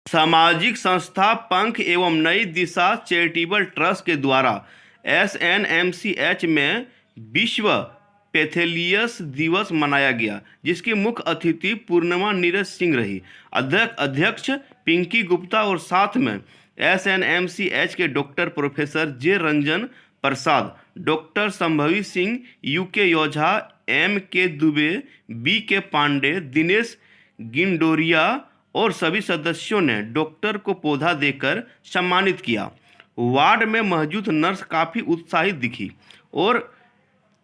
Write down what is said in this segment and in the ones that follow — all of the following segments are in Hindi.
सामाजिक संस्था पंख एवं नई दिशा चैरिटेबल ट्रस्ट के द्वारा SNMCH में विश्व पैथेलियस दिवस मनाया गया, जिसकी मुख्य अतिथि पूर्णिमा नीरज सिंह रही। अध्यक्ष पिंकी गुप्ता और साथ में SNMCH के doctor professor J Ranjan Prasad, doctor Sambhavi Singh, UK Ojha, MK Dubey, BK Pandey, Dinesh Gindoria और सभी सदस्यों ने डॉक्टर को पौधा देकर सम्मानित किया। वार्ड में मौजूद नर्स काफ़ी उत्साहित दिखी और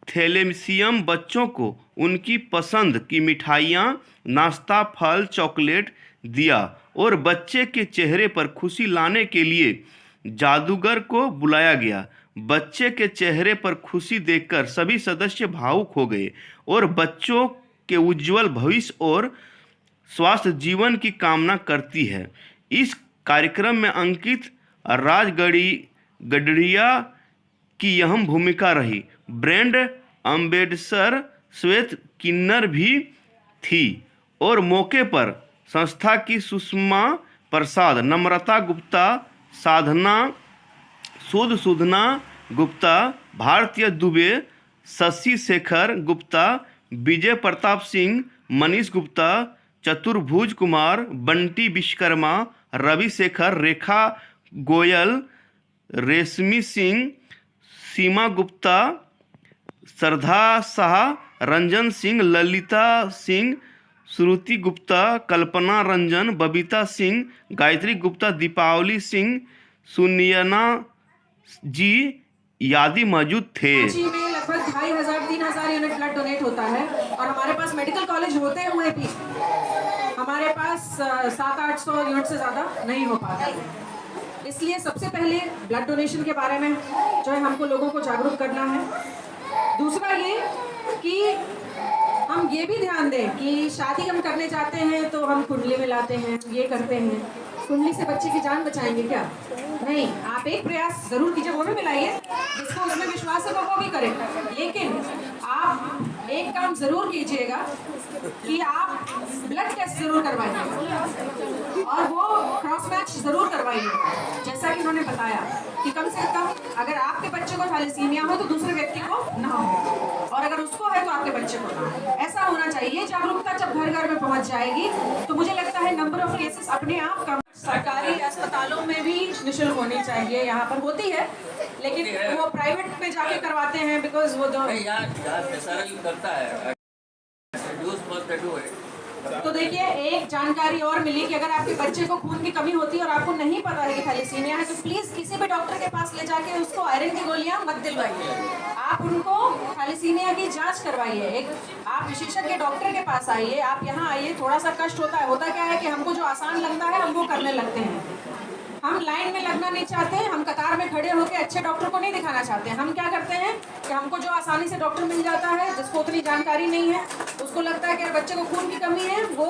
थैलेसीमियम बच्चों को उनकी पसंद की मिठाइयाँ, नाश्ता, फल, चॉकलेट दिया और बच्चे के चेहरे पर खुशी लाने के लिए जादूगर को बुलाया गया। बच्चे के चेहरे पर खुशी देखकर सभी सदस्य भावुक हो गए और बच्चों के उज्जवल भविष्य और स्वास्थ्य जीवन की कामना करती है। इस कार्यक्रम में अंकित गडरिया की अहम भूमिका रही। ब्रांड एम्बेसडर श्वेत किन्नर भी थी और मौके पर संस्था की सुषमा प्रसाद, नम्रता गुप्ता, साधना सुधना गुप्ता, भारतीय दुबे, शशि शेखर गुप्ता, विजय प्रताप सिंह, मनीष गुप्ता, चतुर्भुज कुमार, बंटी विश्वकर्मा, रवि शेखर, रेखा गोयल, रेशमी सिंह, सीमा गुप्ता, श्रद्धा शाह, रंजन सिंह, ललिता सिंह, श्रुति गुप्ता, कल्पना रंजन, बबीता सिंह, गायत्री गुप्ता, दीपावली सिंह, सुनियना जी आदि मौजूद थे। में लगभग 2500-3000 यूनिट ब्लड डोनेट होता है और हमारे पास मेडिकल कॉलेज होते हुए भी हमारे पास 700-800 यूनिट से ज़्यादा नहीं हो पाता है। इसलिए सबसे पहले ब्लड डोनेशन के बारे में जो है हमको लोगों को जागरूक करना है। दूसरा ये कि हम ये भी ध्यान दें कि शादी हम करने जाते हैं तो हम कुंडली मिलाते हैं, ये करते हैं। कुंडली से बच्चे की जान बचाएंगे क्या? नहीं। आप एक प्रयास जरूर कीजिए, वो भी मिलाइए, जिसको उसमें विश्वास है वो भी करें। लेकिन आप एक काम जरूर कीजिएगा कि आप ब्लड टेस्ट जरूर करवाइए और वो क्रॉस मैच जरूर करवाइए। जैसा कि उन्होंने बताया कि कम से कम अगर आपके बच्चे को थैलेसीमिया हो तो दूसरे व्यक्ति को ना हो, और अगर उसको है तो आपके बच्चे को ना हो। ऐसा होना चाहिए। जागरूकता जब घर घर में पहुंच जाएगी तो मुझे लगता है नंबर ऑफ केसेस अपने आप कम। सरकारी अस्पतालों में भी निःशुल्क होनी चाहिए, यहाँ पर होती है, लेकिन वो प्राइवेट में जाके करवाते हैं बिकॉज वो करता है। तो देखिए, एक जानकारी और मिली कि अगर आपके बच्चे को खून की कमी होती है और आपको नहीं पता है कि थैलेसीमिया है तो प्लीज किसी भी डॉक्टर के पास ले जाके उसको आयरन की गोलियां मत दिलवाइए। आप उनको थैलेसीमिया की जांच करवाइए। एक आप विशेषज्ञ डॉक्टर के पास आइए, आप यहाँ आइए। थोड़ा सा कष्ट होता क्या है कि हमको जो आसान लगता है हम वो करने लगते हैं। हम लाइन में लगना नहीं चाहते, हम कतार में खड़े होकर अच्छे डॉक्टर को नहीं दिखाना चाहते। हम क्या करते हैं कि हमको जो आसानी से डॉक्टर मिल जाता है, जिसको उतनी जानकारी नहीं है, उसको लगता है कि बच्चे को खून की कमी है, वो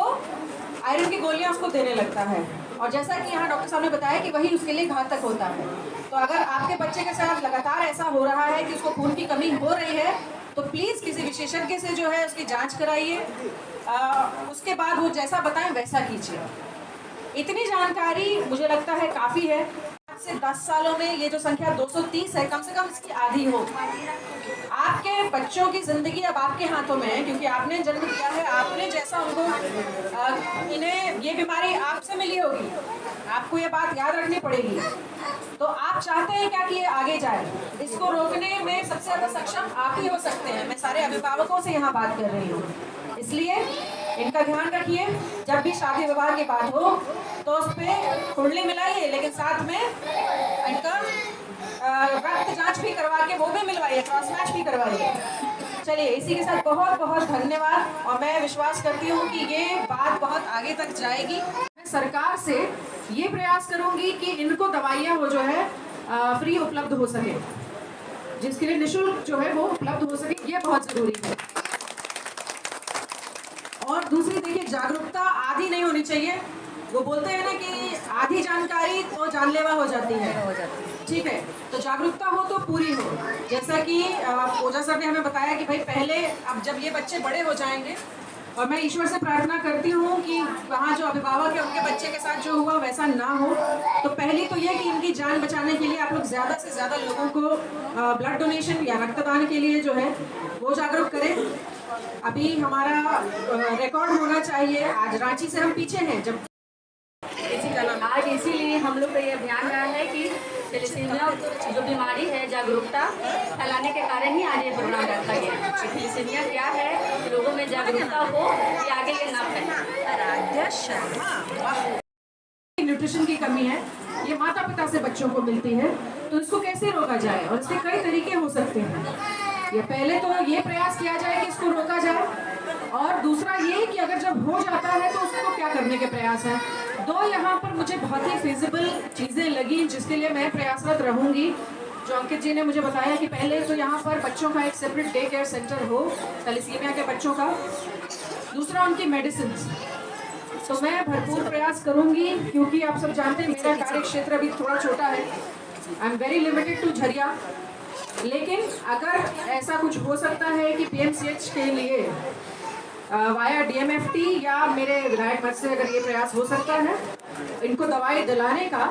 आयरन की गोलियां उसको देने लगता है। और जैसा कि यहाँ डॉक्टर साहब ने बताया कि वही उसके लिए घातक होता है। तो अगर आपके बच्चे के साथ लगातार ऐसा हो रहा है कि उसको खून की कमी हो रही है तो प्लीज़ किसी विशेषज्ञ से जो है उसकी जाँच कराइए। उसके बाद वो जैसा बताएं वैसा कीजिए। इतनी जानकारी मुझे लगता है काफ़ी है। आज से 10 सालों में ये जो संख्या 230 है, कम से कम इसकी आधी हो। आपके बच्चों की ज़िंदगी अब आपके हाथों में है, क्योंकि आपने जन्म दिया है। आपने जैसा उनको इन्हें ये बीमारी आपसे मिली होगी, आपको ये बात याद रखनी पड़ेगी। तो आप चाहते हैं क्या कि ये आगे जाए? इसको रोकने में सबसे ज़्यादा सक्षम आप ही हो सकते हैं। मैं सारे अभिभावकों से यहाँ बात कर रही हूँ, इसलिए इनका ध्यान रखिए। जब भी शादी विवाह की बात हो तो उस पर कुंडली मिलाइए, लेकिन साथ में इनका रक्त जांच भी करवा के वो भी मिलवाइए, क्रॉस मैच भी करवाइए। चलिए, इसी के साथ बहुत बहुत धन्यवाद। और मैं विश्वास करती हूँ कि ये बात बहुत आगे तक जाएगी। मैं सरकार से ये प्रयास करूँगी कि इनको दवाइयाँ वो जो है फ्री उपलब्ध हो सके, जिसके लिए निःशुल्क जो है वो उपलब्ध हो सके, ये बहुत ज़रूरी है। और दूसरी देखिए, जागरूकता आधी नहीं होनी चाहिए। वो बोलते हैं ना कि आधी जानकारी तो जानलेवा हो जाती है। ठीक है, तो जागरूकता हो तो पूरी हो। जैसा कि ओझा सर ने हमें बताया कि भाई पहले, अब जब ये बच्चे बड़े हो जाएंगे और मैं ईश्वर से प्रार्थना करती हूँ कि वहाँ जो अभिभावक है उनके बच्चे के साथ जो हुआ वैसा ना हो। तो पहली तो ये कि इनकी जान बचाने के लिए आप लोग ज़्यादा से ज़्यादा लोगों को ब्लड डोनेशन या रक्तदान के लिए जो है वो जागरूक करें। अभी हमारा रिकॉर्ड होना चाहिए। आज रांची से हम पीछे हैं, जब आज इसीलिए हम लोग का ये अभियान रहा है कि थैलेसीमिया जो बीमारी है जागरूकता फैलाने के कारण ही आज ये प्रोग्राम रखा गया है। थैलेसीमिया क्या है, लोगों में जागरूकता हो कि आगे ये ना फैले। न्यूट्रिशन की कमी है, ये माता पिता से बच्चों को मिलती है, तो इसको कैसे रोका जाए और इसके कई तरीके हो सकते हैं। ये पहले तो ये प्रयास किया जाए कि इसको रोका जाए, और दूसरा ये कि अगर जब हो जाता है तो उसको क्या करने के प्रयास हैं। दो यहाँ पर मुझे बहुत ही फिजिबल चीज़ें लगी जिसके लिए मैं प्रयासरत रहूँगी। जो अंकित जी ने मुझे बताया कि पहले तो यहाँ पर बच्चों का एक सेपरेट डे केयर सेंटर हो थैलेसीमिया के बच्चों का, दूसरा उनकी मेडिसिन। तो मैं भरपूर प्रयास करूँगी, क्योंकि आप सब जानते हैं मेरा कार्य क्षेत्र अभी थोड़ा छोटा है। I am very limited to Jharia, लेकिन अगर ऐसा कुछ हो सकता है कि PMCH के लिए वाया DMFT या मेरे विधायक मत से अगर ये प्रयास हो सकता है इनको दवाई दिलाने का,